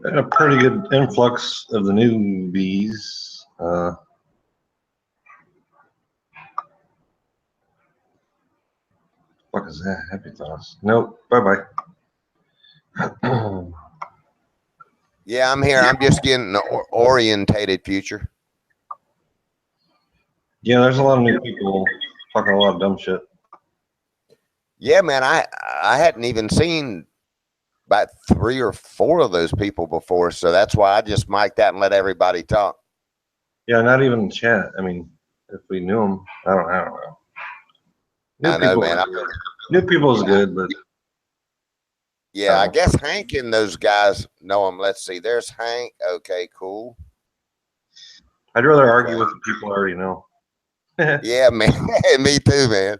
And a pretty good influx of the newbies. What is that? Happy thoughts. Nope. Bye-bye. Yeah, I'm here. I'm just getting orientated, future. Yeah, there's a lot of new people talking a lot of dumb shit. Yeah, man, I hadn't even seen about 3 or 4 of those people before, so that's why I just mic'd out and let everybody talk. Yeah, not even chat. I mean, if we knew them, I don't know. I know, man. New people is good, but yeah, I guess Hank and those guys know him. Let's see. There's Hank. Okay, cool. I'd rather argue with the people I already know. Yeah, man. Me too, man.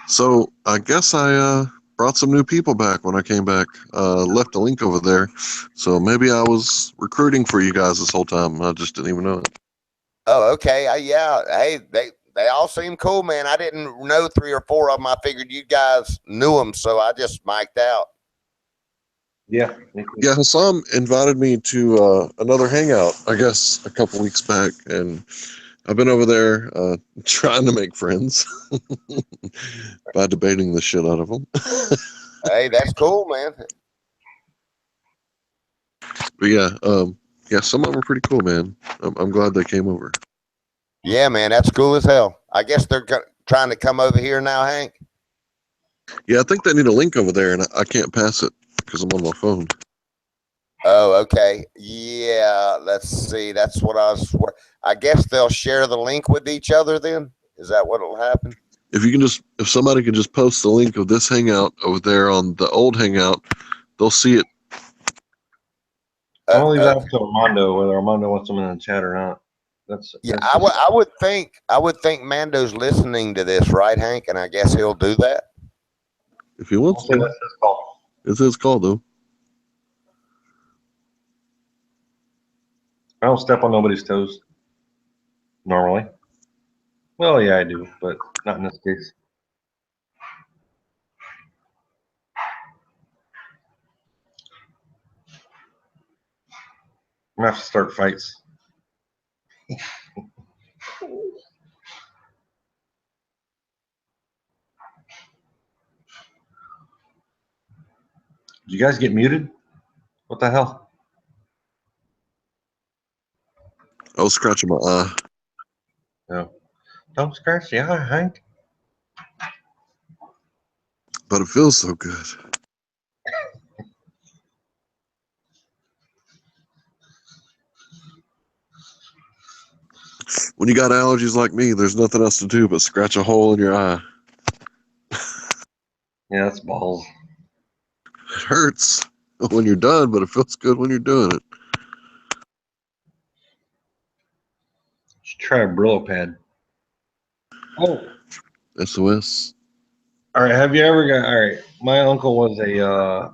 So I guess I brought some new people back when I came back. Left a link over there. So maybe I was recruiting for you guys this whole time. I just didn't even know it. Oh, okay. Yeah. Hey, they all seem cool, man. I didn't know 3 or 4 of them. I figured you guys knew them, so I just mic'd out. Yeah. Yeah, Hassam invited me to another hangout, I guess, a couple weeks back, and I've been over there trying to make friends by debating the shit out of them. Hey, that's cool, man. But yeah, some of them are pretty cool, man. I'm glad they came over. Yeah, man, that's cool as hell. I guess they're trying to come over here now, Hank. Yeah, I think they need a link over there, and I can't pass it because I'm on my phone. Oh, okay. Yeah, let's see. That's what I guess they'll share the link with each other then? Is that what will happen? If somebody can just post the link of this hangout over there on the old hangout, they'll see it. I'll leave that up to Armando, whether Armando wants them in the chat or not. I would think Mando's listening to this, right, Hank? And I guess he'll do that. If he wants to. That's his call. It's his call, though. I don't step on nobody's toes normally. Well, yeah, I do, but not in this case. I'm gonna have to start fights. Did you guys get muted? What the hell? I was scratching my eye. No. Don't scratch the eye, Hank. But it feels so good. When you got allergies like me, there's nothing else to do but scratch a hole in your eye. Yeah, that's balls. It hurts when you're done, but it feels good when you're doing it. You should try a Brillo pad. Oh. SOS. All right, have you ever got, all right, my uncle was a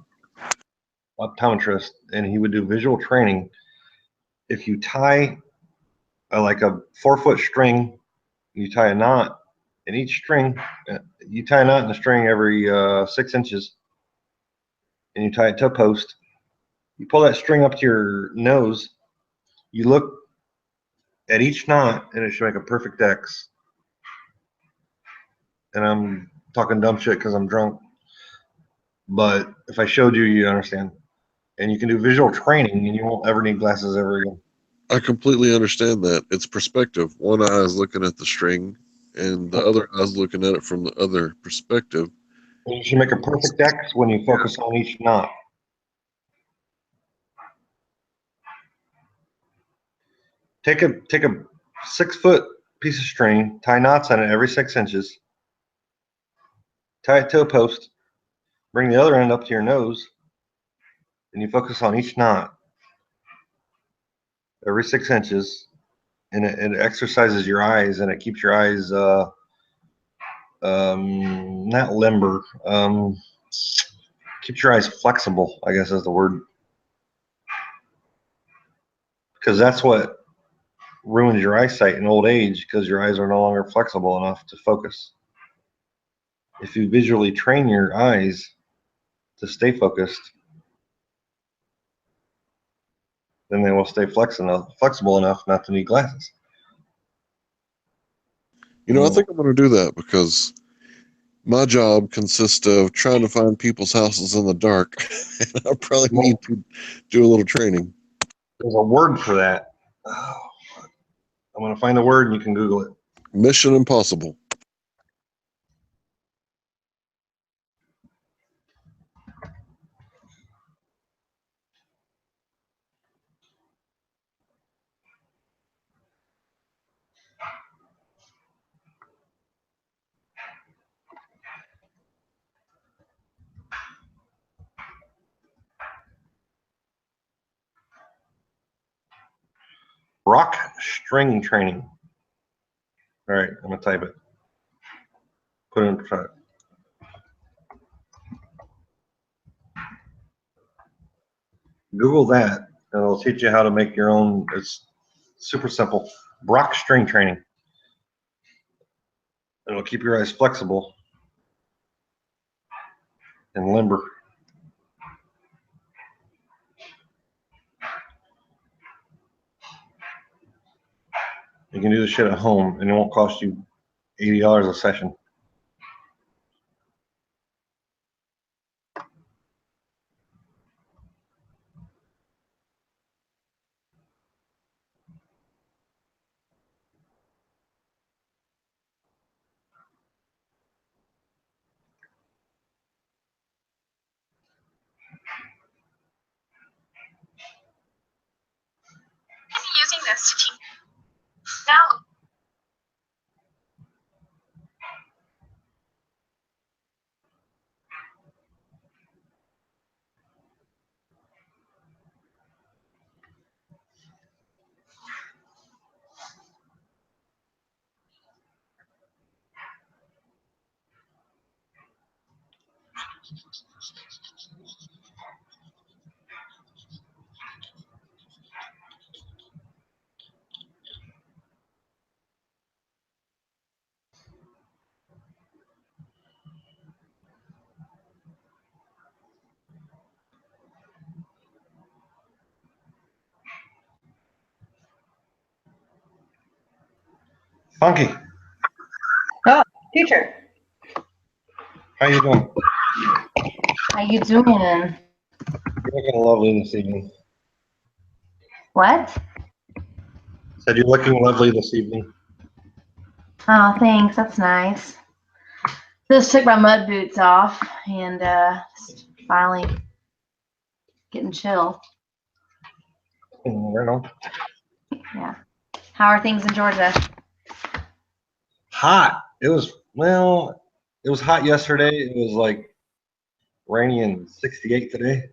optometrist, and he would do visual training. If you tie like a 4-foot string, you tie a knot in each string. You tie a knot in the string every 6 inches, and you tie it to a post. You pull that string up to your nose. You look at each knot, and it should make a perfect X. And I'm talking dumb shit because I'm drunk. But if I showed you, you'd understand. And you can do visual training, and you won't ever need glasses ever again. I completely understand that. It's perspective. One eye is looking at the string, and the other eye is looking at it from the other perspective. And you should make a perfect X when you focus on each knot. Take a 6-foot piece of string, tie knots on it every 6 inches, tie it to a post, bring the other end up to your nose, and you focus on each knot every 6 inches, and it exercises your eyes, and it keeps your eyes not limber, keeps your eyes flexible, I guess is the word, because that's what ruins your eyesight in old age, because your eyes are no longer flexible enough to focus. If you visually train your eyes to stay focused, then they will stay flexible enough not to need glasses. You know, I think I'm going to do that because my job consists of trying to find people's houses in the dark. And I probably need to do a little training. There's a word for that. Oh, I'm going to find the word and you can Google it. Mission Impossible. Rock string training. All right, I'm going to type it. Put it in front. Google that, and it'll teach you how to make your own. It's super simple. Rock string training. It'll keep your eyes flexible and limber. You can do this shit at home, and it won't cost you $80 a session. Using this to teach. Now. Funky, Oh, teacher. how you doing? How you doing? You're looking lovely this evening. What? Said you're looking lovely this evening. Oh, thanks. That's nice. Just took my mud boots off and finally getting chill. Right on. Yeah. How are things in Georgia? Hot. It was, well, it was hot yesterday. It was like rainy and 68 today.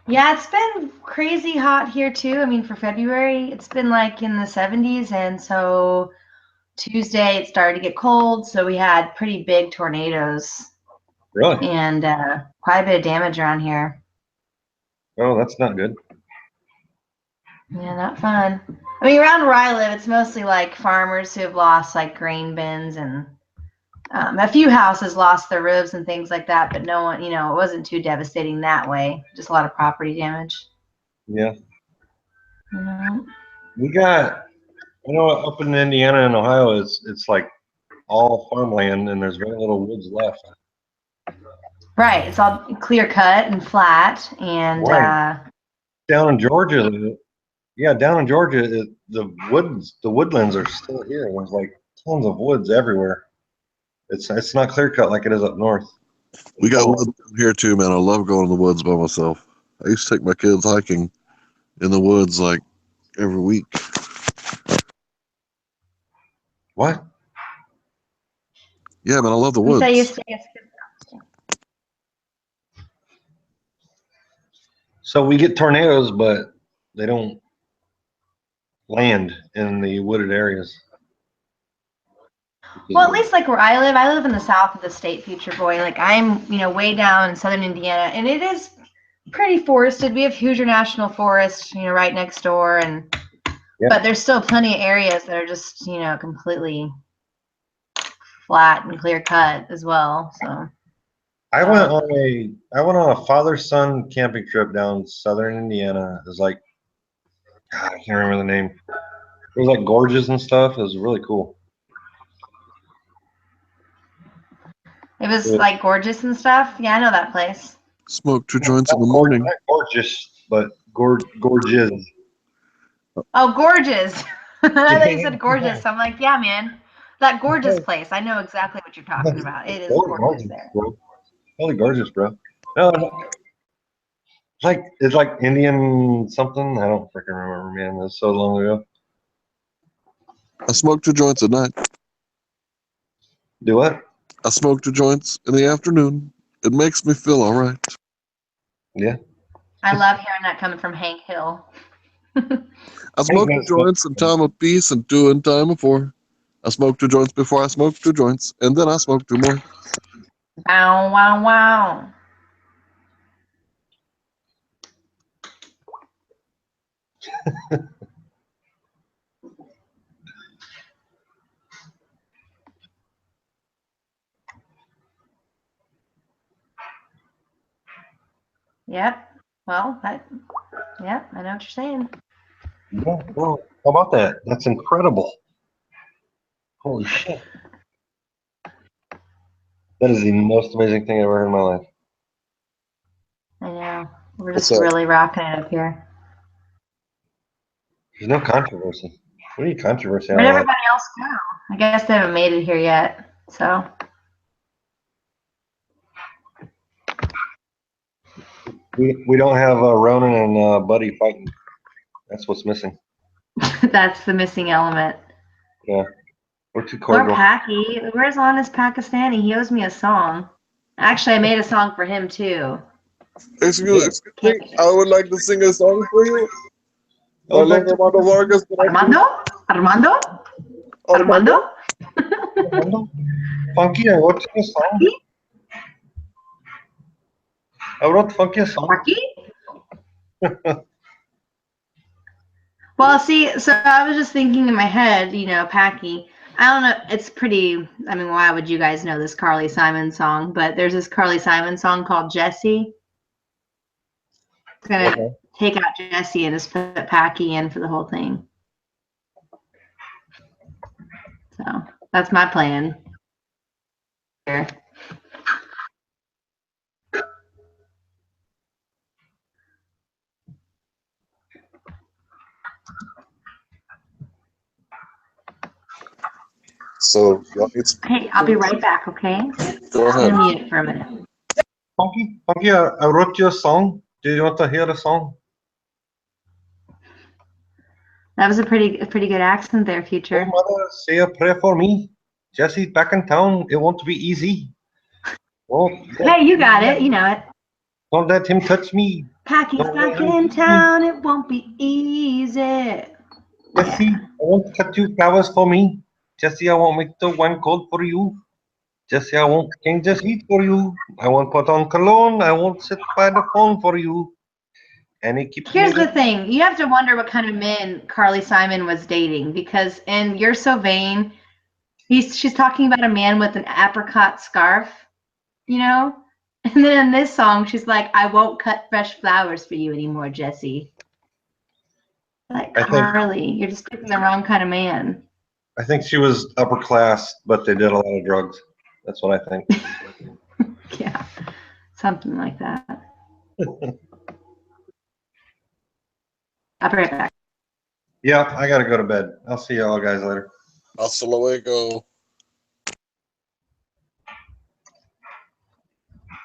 Yeah, it's been crazy hot here too. I mean, for February, it's been like in the 70s, and so Tuesday it started to get cold, so we had pretty big tornadoes Really? and quite a bit of damage around here. Oh, that's not good. Yeah, not fun. I mean, around where I live, it's mostly like farmers who have lost like grain bins, and a few houses lost their roofs and things like that, but no one, it wasn't too devastating that way. Just a lot of property damage. Yeah. You know? We got, up in Indiana and Ohio, it's like all farmland and there's very little woods left. Right. It's all clear cut and flat, and Right. Down in Georgia, the woodlands are still here. There's like tons of woods everywhere. It's not clear cut like it is up north. We got woods down here too, man. I love going in the woods by myself. I used to take my kids hiking in the woods like every week. What? Yeah, man, I love the you say you woods. stay. So we get tornadoes, but they don't land in the wooded areas. Well, at least like where I live in the south of the state, Future Boy. Like I'm, way down in southern Indiana, and it is pretty forested. We have Hoosier National Forest, right next door, and but there's still plenty of areas that are just, completely flat and clear cut as well. So I went on a father-son camping trip down southern Indiana. It was like God, I can't remember the name. It was like gorges and stuff. It was really cool. It was Yeah. like gorgeous and stuff. Yeah, I know that place. Smoke 2 joints in the morning. Not gorgeous, but gorgeous. Oh, gorgeous. I thought you said gorgeous. I'm like, yeah, man. That gorgeous place. I know exactly what you're talking about. It is gorgeous there. Bro. Totally gorgeous, bro. No, it's like Indian something. I don't freaking remember, man. It was so long ago. I smoke 2 joints at night. Do what? I smoke 2 joints in the afternoon. It makes me feel all right. Yeah. I love hearing that coming from Hank Hill. I smoke 2 joints in time of peace and 2 in time of war. I smoke 2 joints before I smoke 2 joints, and then I smoke 2 more. Wow, wow, wow. Yep. Well, yeah, I know what you're saying. Yeah, bro. How about that? That's incredible. Holy shit. That is the most amazing thing I've ever heard in my life. I know. We're What's just that? really rocking it up here. There's no controversy. What are you controversy Where'd on? everybody else go? I guess they haven't made it here yet. So We don't have Ronan and Buddy fighting. That's what's missing. that's the missing element. Yeah. We're too Poor cordial. Packy. Where's Honest Pakistani? He owes me a song. Actually, I made a song for him too. Excuse me, I would like to sing a song for you. My love, Armando Vargas. Armando? Armando? Armando? Funky, I wrote you a song. I wrote Funky a song. Packy? Well, see, so I was just thinking in my head, Packy. I don't know. It's pretty. I mean, why would you guys know this Carly Simon song? But there's this Carly Simon song called Jesse. It's gonna take out Jesse and just put Packy in for the whole thing. So that's my plan. Here. So, y'all need some. Hey, I'll be right back, okay? Go I'm ahead. gonna mute it for a minute. Funky, I wrote you a song. Do you want to hear the song? That was a pretty good accent there, Oh, Future. mother, say a prayer for me. Jesse's back in town. It won't be easy. Well, Hey, you got it. You know it. don't let him touch me. Packy's back in town. It won't be easy. Jesse, I won't cut you flowers for me. Jesse, I won't make the wine cold for you. Jesse, I won't change the heat for you. I won't put on cologne. I won't sit by the phone for you. And he keeps Here's me the thing. You have to wonder what kind of men Carly Simon was dating, because in You're So Vain, she's talking about a man with an apricot scarf, And then in this song, she's like, I won't cut fresh flowers for you anymore, Jesse. Like, Carly, you're just picking the wrong kind of man. I think she was upper class, but they did a lot of drugs. That's what I think. Yeah, something like that. I'll be right back. Yeah, I gotta go to bed. I'll see y'all guys later. Hasta luego.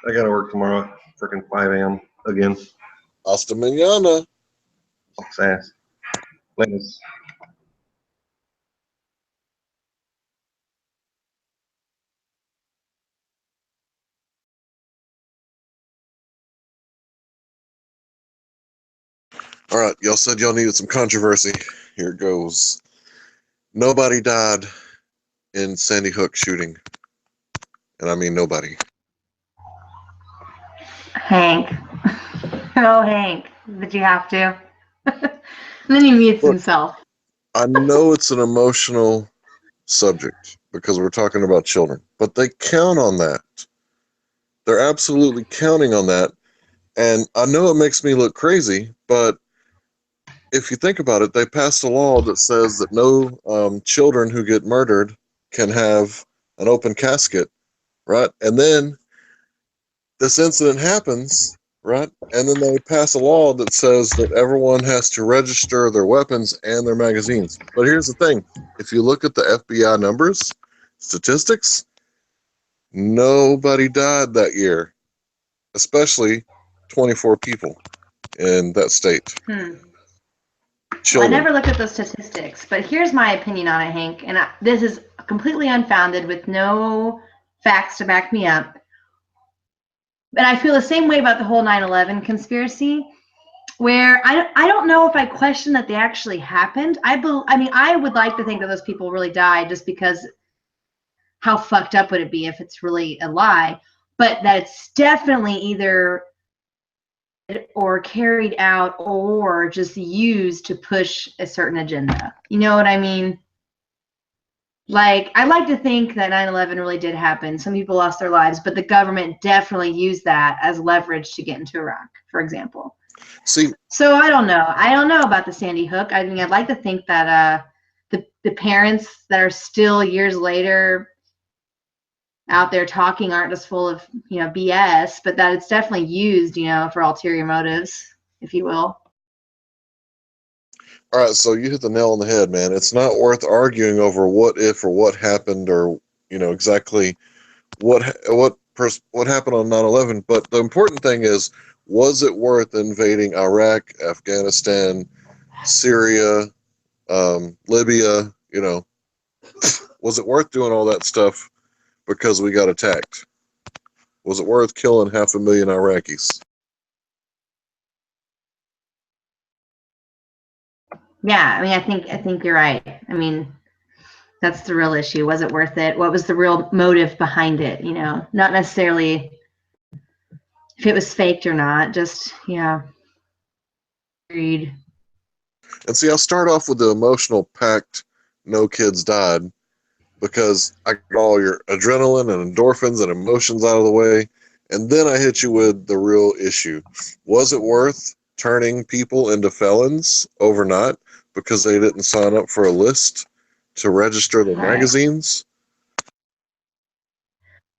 I gotta work tomorrow at freaking 5 a.m. again. Hasta mañana. Sucks ass. Ladies. All right, y'all said y'all needed some controversy. Here it goes. Nobody died in Sandy Hook shooting. And I mean nobody. Hank. Oh, Hank. Did you have to? And then he mutes himself. I know it's an emotional subject because we're talking about children, but they count on that. They're absolutely counting on that. And I know it makes me look crazy, but if you think about it, they passed a law that says that no children who get murdered can have an open casket, right? And then this incident happens, right? And then they pass a law that says that everyone has to register their weapons and their magazines. But here's the thing. If you look at the FBI numbers, statistics, nobody died that year, especially 24 people in that state. Well, I Children. never looked at those statistics, but here's my opinion on it, Hank. And this is completely unfounded with no facts to back me up. And I feel the same way about the whole 9/11 conspiracy, where I don't know if I question that they actually happened. I mean, I would like to think that those people really died, just because how fucked up would it be if it's really a lie? But that it's definitely either or carried out or just used to push a certain agenda. You know what I mean? Like, I like to think that 9/11 really did happen. Some people lost their lives, but the government definitely used that as leverage to get into Iraq, for example. See, So I don't know. I don't know about the Sandy Hook. I mean, I'd like to think that the parents that are still years later out there talking aren't just full of, you know, BS, but that it's definitely used, you know, for ulterior motives, if you will. all right, so you hit the nail on the head, man. It's not worth arguing over what if or what happened or, you know, exactly what happened on 9/11, but the important thing is, was it worth invading Iraq, Afghanistan, Syria, Libya, you know, was it worth doing all that stuff because we got attacked? Was it worth killing 500,000 Iraqis? Yeah, I mean, I think you're right. I mean, that's the real issue. Was it worth it? What was the real motive behind it? You know, not necessarily if it was faked or not. Just, yeah, greed. And see, I'll start off with the emotional pact, no kids died, because I got all your adrenaline and endorphins and emotions out of the way. And then I hit you with the real issue. Was it worth turning people into felons overnight because they didn't sign up for a list to register their Right. magazines?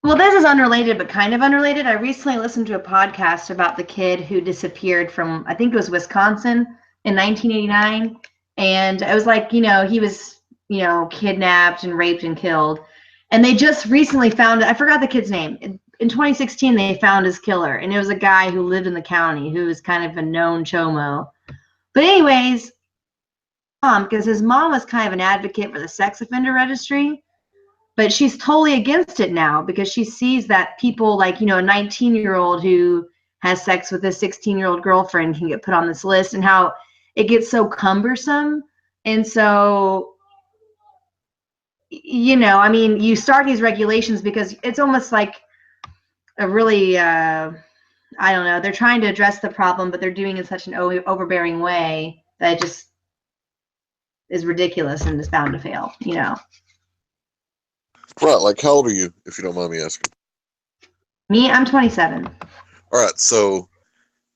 Well, this is unrelated, but kind of unrelated. I recently listened to a podcast about the kid who disappeared from, I think it was Wisconsin in 1989. And it was like, you know, he was, you know, kidnapped and raped and killed. And they just recently found, I forgot the kid's name. In 2016, they found his killer. And it was a guy who lived in the county who was kind of a known chomo. But anyways, because his mom was kind of an advocate for the sex offender registry. But she's totally against it now because she sees that people like, you know, a 19-year-old who has sex with a 16-year-old girlfriend can get put on this list, and how it gets so cumbersome. And so, you know, I mean, you start these regulations because it's almost like a really, I don't know, they're trying to address the problem, but they're doing it in such an overbearing way that it just is ridiculous and is bound to fail, you know. Right, like how old are you, if you don't mind me asking? Me, I'm 27. All right, so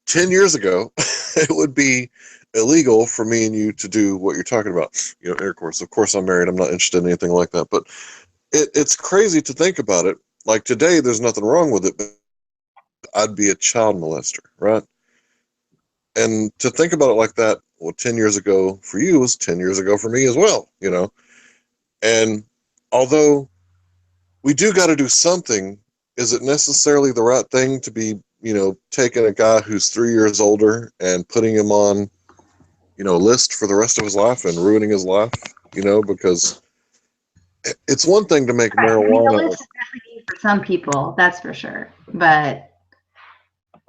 10 years ago, it would be illegal for me and you to do what you're talking about. You know, intercourse. Of course, I'm married. I'm not interested in anything like that. But it's crazy to think about it. Like today, there's nothing wrong with it, but I'd be a child molester, right? And to think about it like that, well, 10 years ago for you was 10 years ago for me as well, you know? And although we do got to do something, is it necessarily the right thing to be, you know, taking a guy who's 3 years older and putting him on, you know, a list for the rest of his life and ruining his life, you know, because it's one thing to make Right. I mean, the marijuana. list is definitely for some people, that's for sure. But,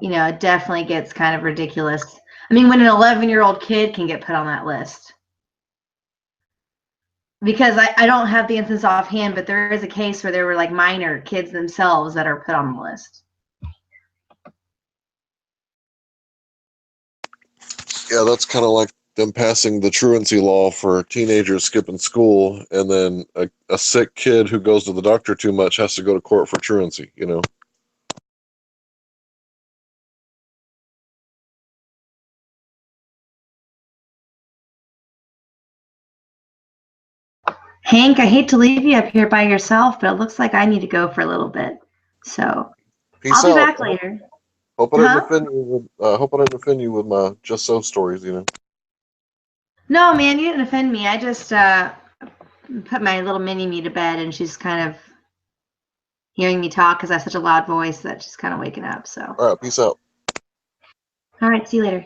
you know, it definitely gets kind of ridiculous. I mean, when an 11-year-old kid can get put on that list. Because I don't have the instance offhand, but there is a case where there were like minor kids themselves that are put on the list. Yeah, that's kind of like them passing the truancy law for teenagers skipping school, and then a sick kid who goes to the doctor too much has to go to court for truancy, you know? Hank, I hate to leave you up here by yourself, but it looks like I need to go for a little bit. So Peace I'll be out. back later. Hope I didn't Huh? offend you with hope I didn't offend you with my just so stories, you know. No, man, you didn't offend me. I just put my little mini me to bed, and she's kind of hearing me talk because I have such a loud voice that she's kind of waking up. So, All right, peace out. all right, see you later.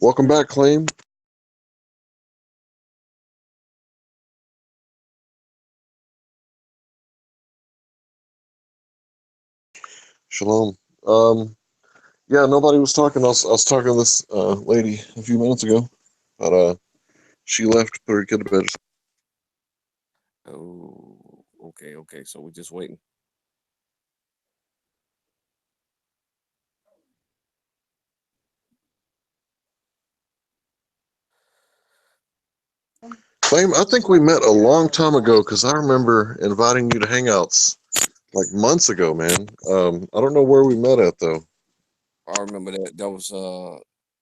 Welcome back, Claim. Shalom. Yeah, nobody was talking. I was talking to this lady a few minutes ago, but she left. Put her kid to bed. Oh, okay. So we're just waiting. Claim. I think we met a long time ago because I remember inviting you to hangouts like months ago, man. I don't know where we met at though. I remember that.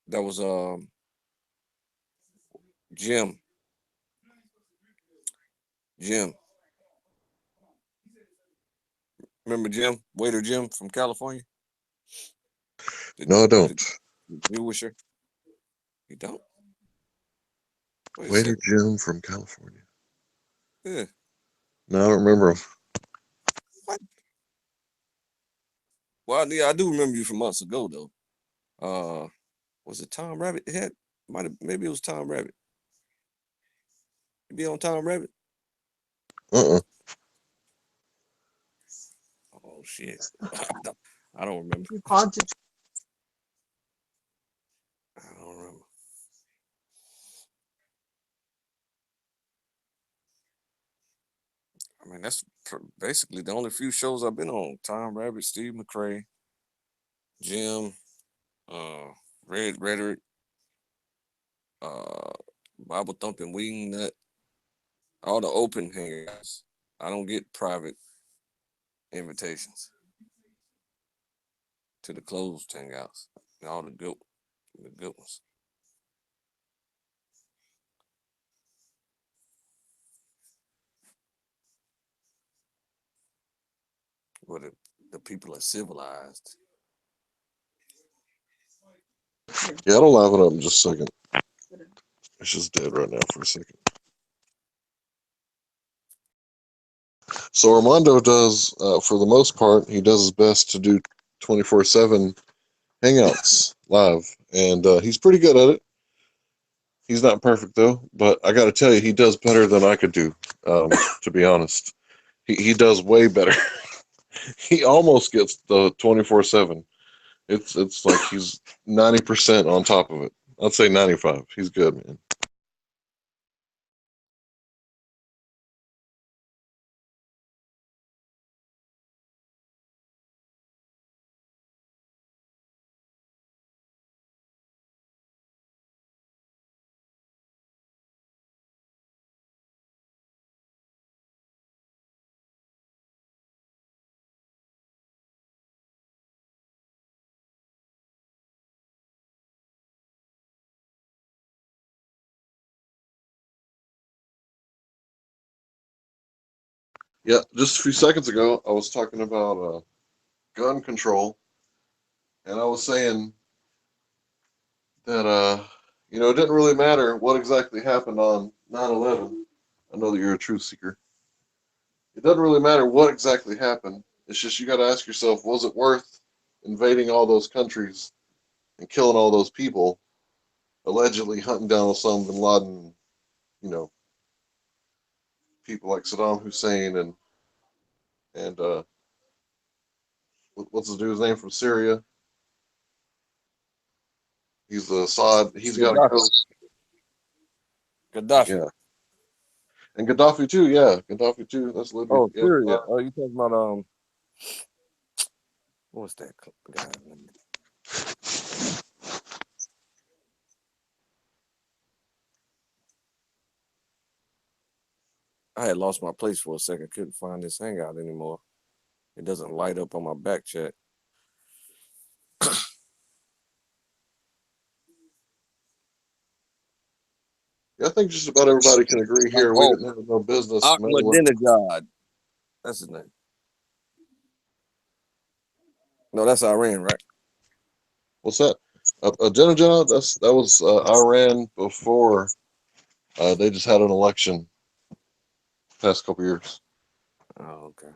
That was Jim. Jim. Remember Jim? Waiter Jim from California? No, I don't. You wish her? You don't? Wait a Waiter second. Jim from California. Yeah. No, I don't remember him. What? Well, yeah, I do remember you from months ago though. Was it Tom Rabbit? Maybe it was Tom Rabbit. You be on Tom Rabbit? Uh-uh. Oh shit. I don't remember. I don't remember. I mean, that's basically the only few shows I've been on. Tom Rabbit, Steve McRae, Jim, Red Rhetoric, uh, Bible Thumping Wing Nut, all the open hangouts. I don't get private invitations to the closed hangouts. All the good ones. Where the people are civilized. Yeah, I'll live it up in just a second. It's just dead right now for a second. So Armando does, for the most part, he does his best to do 24/7 hangouts live, and he's pretty good at it. He's not perfect though, but I got to tell you, he does better than I could do. To be honest, he does way better. He almost gets the 24/7. It's like he's 90% on top of it. I'd say 95. He's good, man. Yeah, just a few seconds ago, I was talking about gun control, and I was saying that it didn't really matter what exactly happened on 9/11. I know that you're a truth seeker. It doesn't really matter what exactly happened. It's just you got to ask yourself, was it worth invading all those countries and killing all those people, allegedly hunting down Osama bin Laden, you know, people like Saddam Hussein and what's the dude's name from Syria? He's the Assad. He's got to go. Gaddafi. Yeah, and Gaddafi too. Yeah, Gaddafi too. That's Libya. Oh, Yeah, Syria. Oh, you talking about what's that guy? I had lost my place for a second. Couldn't find this hangout anymore. It doesn't light up on my back chat. I think just about everybody can agree here. We didn't have no business. Ahmadinejad. That's his name. No, that's Iran, right? What's that? Ahmadinejad. That was Iran before they just had an election past couple years. Oh, okay.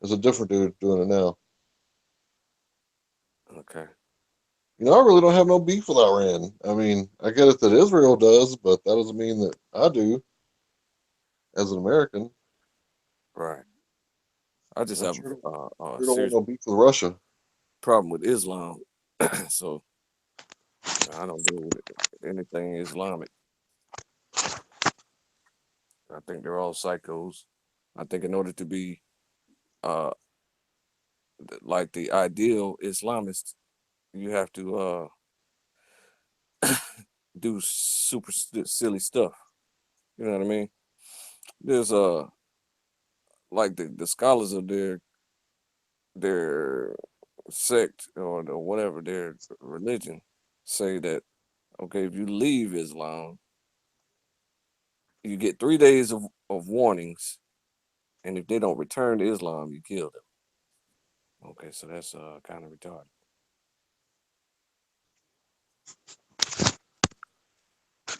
There's a different dude doing it now. Okay. I really don't have no beef with Iran. I mean, I get it that Israel does, but that doesn't mean that I do as an American. Right. I just have Sure a don't want serious no beef with Russia. problem with Islam. So I don't deal with anything Islamic. I think they're all psychos. I think in order to be like the ideal Islamist, you have to do super silly stuff. You know what I mean? There's like the scholars of their sect or whatever their religion say that okay, if you leave Islam, you get 3 days of warnings, and if they don't return to Islam, you kill them. Okay, so that's kind of retarded.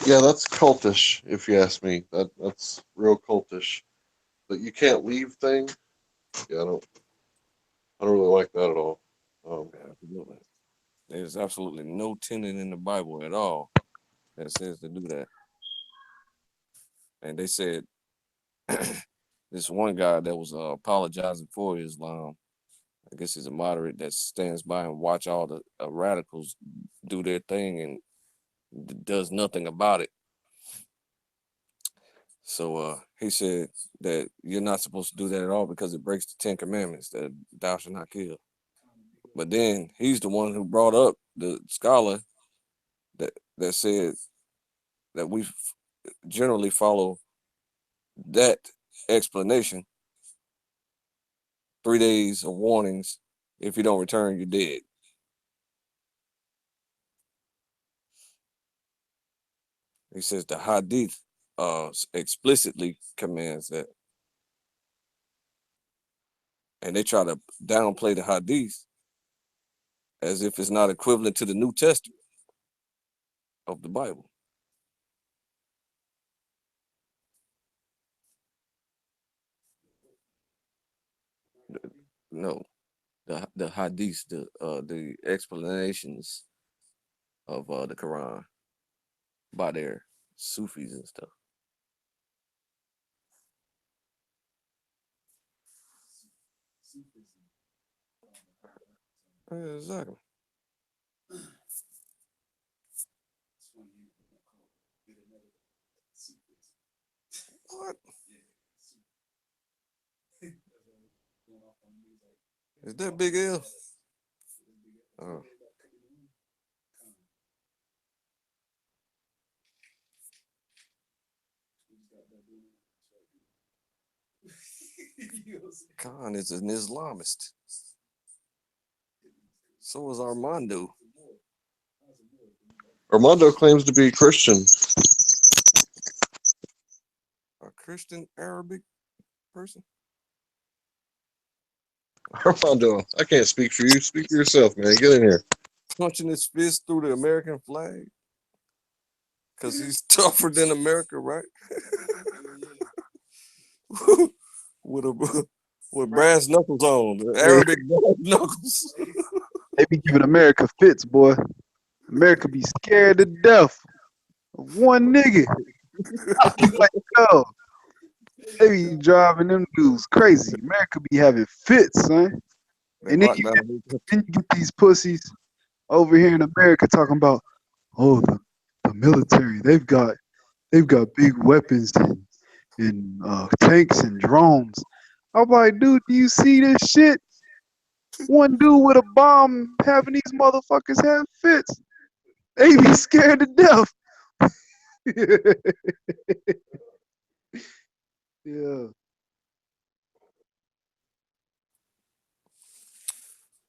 Yeah, that's cultish, if you ask me. That's real cultish. That you can't leave thing. Yeah, I don't really like that at all. Absolutely. There's absolutely no tenet in the Bible at all that says to do that. And they said this one guy that was apologizing for Islam, I guess he's a moderate that stands by and watch all the radicals do their thing and does nothing about it. So he said that you're not supposed to do that at all because it breaks the 10 Commandments that thou shalt not kill. But then he's the one who brought up the scholar that said that we generally follow that explanation. 3 days of warnings. If you don't return, you're dead. He says the Hadith explicitly commands that. And they try to downplay the Hadith as if it's not equivalent to the New Testament of the Bible. No, the Hadith, the explanations of the Quran by their Sufis and stuff. Exactly. What? Is that Big L? Oh. Khan is an Islamist. So is Armando. Armando claims to be Christian. A Christian Arabic person? Armando, I can't speak for you. Speak for yourself, man. Get in here. Punching his fist through the American flag because he's tougher than America, right? with brass knuckles on, the Arabic brass knuckles. They be giving America fits, boy. America be scared to death of one nigga. I be like, yo, they be driving them dudes crazy. America be having fits, son. And then you get these pussies over here in America talking about, oh, the military, they've got big weapons and tanks and drones. I'm like, dude, do you see this shit? One dude with a bomb having these motherfuckers have fits. They be scared to death. Yeah.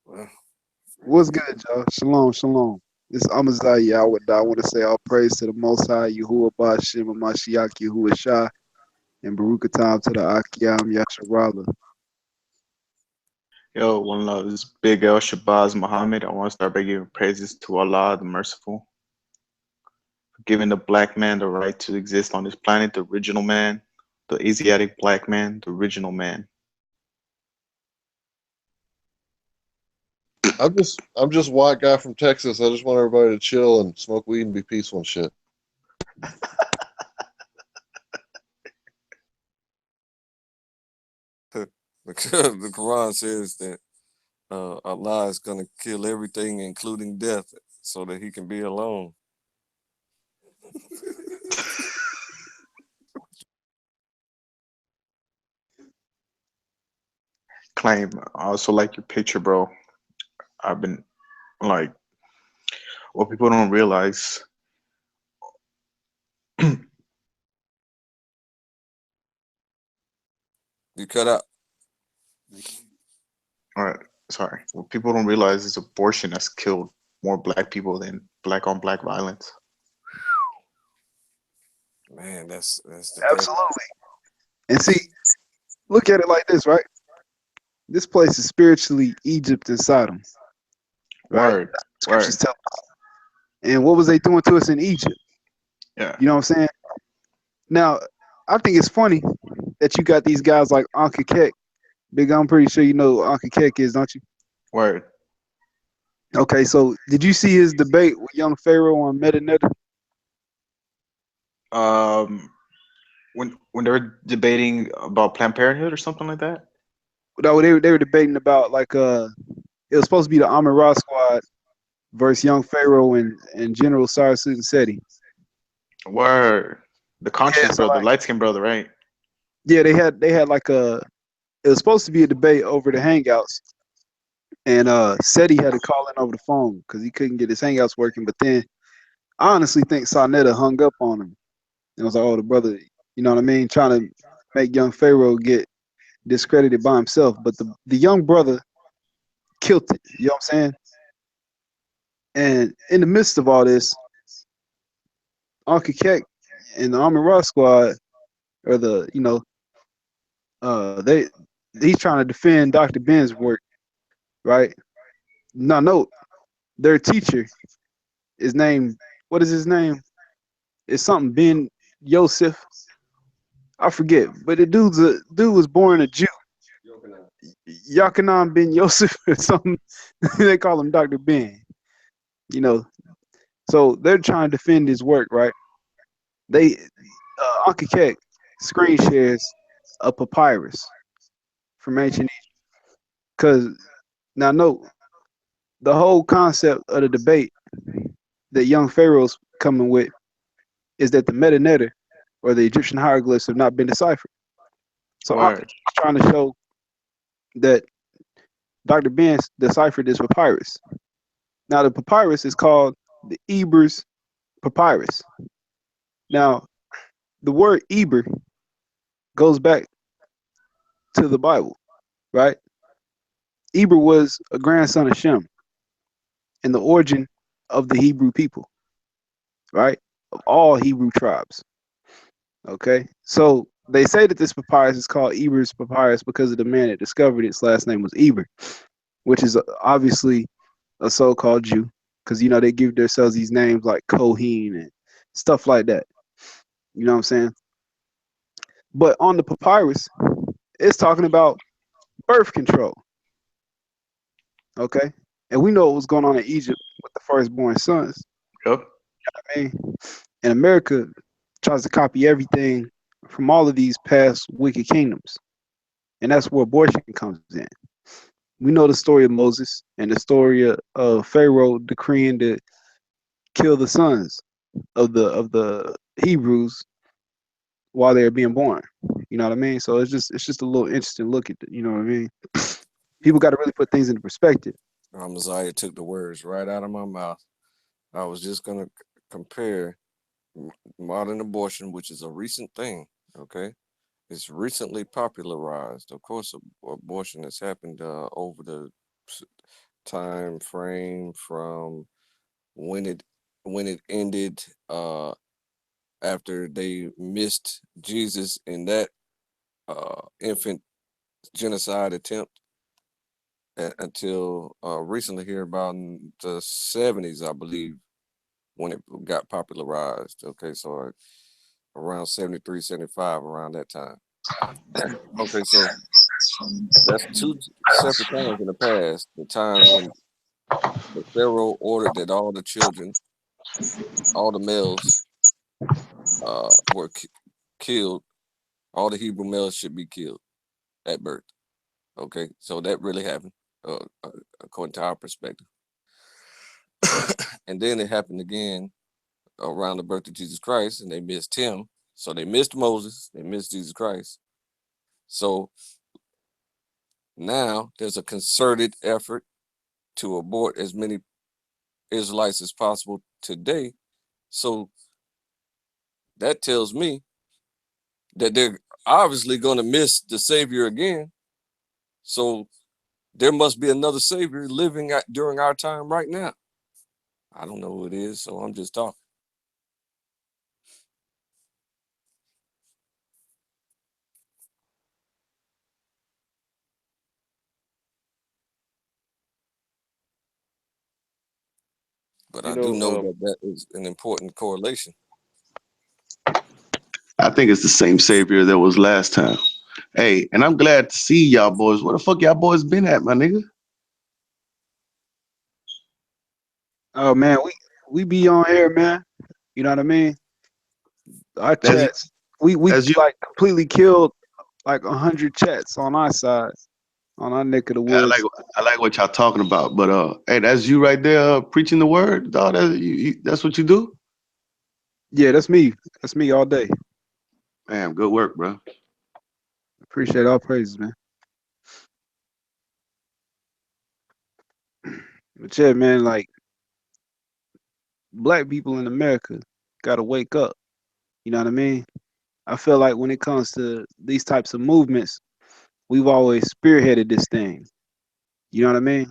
Well, What's good, y'all? Shalom, shalom. This is Amaziah Yahweh. I want to say all praise to the Most High, Yahuwah Bashim, Mashiach, Yahuwah Shah, and Baruch Atam to the Akiyam Yasharala. Yo, one love. This is Big L Shabazz Muhammad. I want to start by giving praises to Allah, the Merciful, for giving the black man the right to exist on this planet, the original man, the Asiatic black man, the original man. I'm just a white guy from Texas. I just want everybody to chill and smoke weed and be peaceful and shit. the Quran says that Allah is going to kill everything, including death, so that he can be alone. Claim. I also like your picture, bro. I've been like, what people don't realize. You cut out. All right, sorry. What people don't realize is abortion has killed more black people than black on black violence. Man, that's the Absolutely. And see, look at it like this, right? This place is spiritually Egypt and Sodom. Right? Word. Scriptures tell us. And what was they doing to us in Egypt? Yeah. You know what I'm saying? Now, I think it's funny that you got these guys like Anka Kek. Big, I'm pretty sure you know who Anka Kek is, don't you? Word. Okay, so did you see his debate with young Pharaoh on Metanetta? When they were debating about Planned Parenthood or something like that. No, they were debating about like it was supposed to be the Amon Ra squad versus young Pharaoh and General Sarasut and Seti. Word. The conscious Yeah, so brother, like, light skinned brother, right? Yeah, they had like it was supposed to be a debate over the Hangouts, and Seti had to call in over the phone because he couldn't get his Hangouts working. But then I honestly think Sarnetta hung up on him. And I was like, oh, the brother, you know what I mean, trying to make young Pharaoh get discredited by himself. But the young brother killed it. You know what I'm saying? And in the midst of all this, Anka Kek and the Amon Ra squad, or he's trying to defend Dr. Ben's work, right? Now, note, their teacher is named, what is his name? It's something Ben Yosef. I forget, but the dude was born a Jew. Yochanan Ben Yosef or something. They call him Dr. Ben. You know, so they're trying to defend his work, right? They Anka Kek screen shares a papyrus from ancient Egypt. Because now note, the whole concept of the debate that young Pharaoh's coming with is that the Metanetta or the Egyptian hieroglyphs have not been deciphered. So Anka is trying to show that Dr. Ben deciphered this papyrus. Now the papyrus is called the Eber's papyrus. Now the word Eber goes back to the Bible, right? Eber was a grandson of Shem and the origin of the Hebrew people, right? Of all Hebrew tribes. Okay, so they say that this papyrus is called Eber's papyrus because of the man that discovered it. His last name was Eber, which is obviously a so-called Jew, because they give themselves these names like Kohen and stuff like that. You know what I'm saying? But on the papyrus, it's talking about birth control. Okay, and we know what was going on in Egypt with the firstborn sons. Yep. I mean, and America tries to copy everything from all of these past wicked kingdoms, and that's where abortion comes in. We know the story of Moses and the story of Pharaoh decreeing to kill the sons of the Hebrews while they are being born. You know what I mean? So it's just a little interesting look at it. You know what I mean? People got to really put things into perspective. Messiah took the words right out of my mouth. I was just gonna compare modern abortion, which is a recent thing. Okay, it's recently popularized. Of course, abortion has happened over the time frame from when it ended after they missed Jesus in that infant genocide attempt until recently here about in the 70s, I believe, when it got popularized. Okay, so around 73, 75, around that time. Okay, so that's two separate times in the past. The time when the Pharaoh ordered that all the children, all the males, were killed. All the Hebrew males should be killed at birth. Okay, so that really happened, according to our perspective. And then it happened again around the birth of Jesus Christ, and they missed him. So they missed Moses, they missed Jesus Christ. So now there's a concerted effort to abort as many Israelites as possible today. So that tells me that they're obviously going to miss the Savior again. So there must be another Savior living during our time right now. I don't know who it is, so I'm just talking. But I do know that that is an important correlation. I think it's the same Savior that was last time. Hey, and I'm glad to see y'all boys. Where the fuck y'all boys been at, my nigga? Oh man, we be on here, man. You know what I mean? Our chats, we like completely killed like 100 chats on our side, on our neck of the woods. I like what y'all talking about, but hey, that's you right there preaching the word, dog. That's what you do. Yeah, that's me. That's me all day. Damn, good work, bro. Appreciate all praises, man. But yeah, man, like black people in America gotta wake up. You know what I mean? I feel like when it comes to these types of movements, we've always spearheaded this thing. You know what I mean?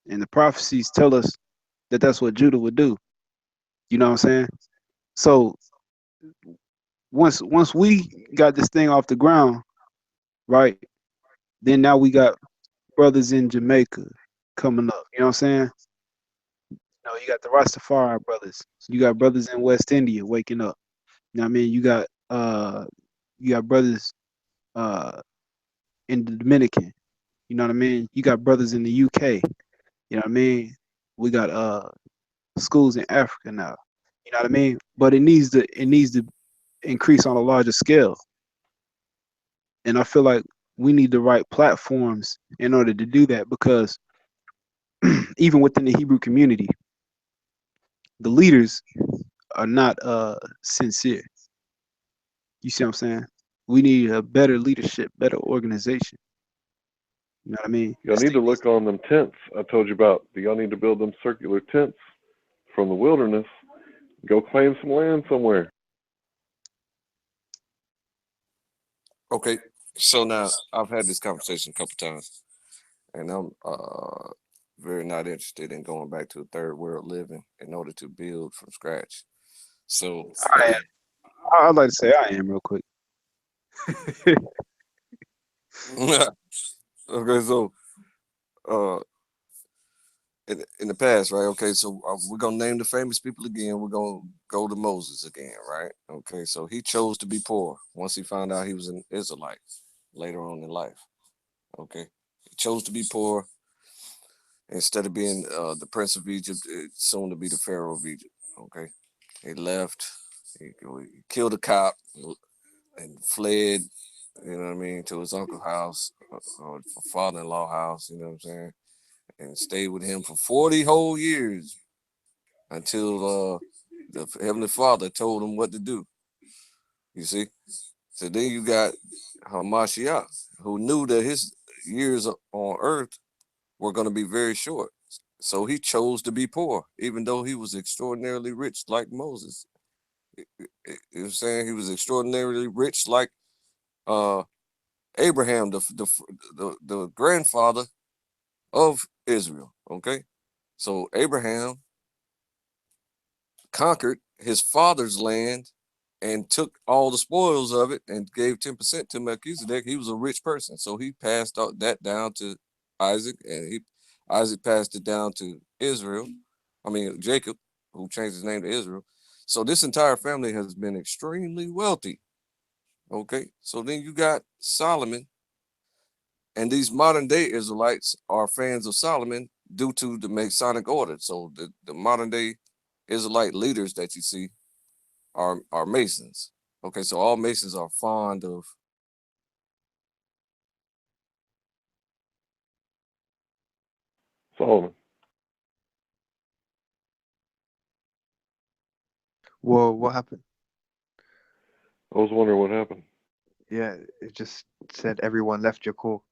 And the prophecies tell us that that's what Judah would do. You know what I'm saying? So once we got this thing off the ground, right? Then now we got brothers in Jamaica coming up. You know what I'm saying? You got the Rastafari brothers. You got brothers in West India waking up. You know what I mean? You got brothers in the Dominican. You know what I mean? You got brothers in the UK. You know what I mean? We got schools in Africa now. You know what I mean? But it needs to increase on a larger scale. And I feel like we need the right platforms in order to do that, because even within the Hebrew community, the leaders are not sincere. You see what I'm saying? We need a better leadership, better organization. You know what I mean? Y'all need to look on them tents I told you about. Y'all need to build them circular tents from the wilderness. Go claim some land somewhere. Okay, so now I've had this conversation a couple times, and I'm very not interested in going back to a third world living in order to build from scratch. So I'd like to say I am real quick. Okay, so uh, in the past, right? Okay, so we're gonna name the famous people again. We're gonna go to Moses again, right? Okay, so he chose to be poor once he found out he was an Israelite later on in life. Okay, he chose to be poor instead of being the prince of Egypt, soon to be the pharaoh of Egypt. Okay, he left. He killed a cop and fled. You know what I mean, to his uncle's house or father-in-law house. You know what I'm saying, and stayed with him for 40 whole years until the Heavenly Father told him what to do. You see? So then you got Hamashiach, who knew that his years on earth were going to be very short. So he chose to be poor, even though he was extraordinarily rich like Moses. You know what I'm saying? He was extraordinarily rich like uh, Abraham, the grandfather of Israel. Okay? So Abraham conquered his father's land and took all the spoils of it and gave 10% to Melchizedek. He was a rich person. So he passed that down to Isaac, and Isaac passed it down to Jacob, who changed his name to Israel. So this entire family has been extremely wealthy. Okay. So then you got Solomon, and these modern day Israelites are fans of Solomon due to the Masonic order. So the modern day Israelite leaders that you see are Masons. Okay, so all Masons are fond of Solomon. Whoa, what happened? I was wondering what happened. Yeah, it just said everyone left your call.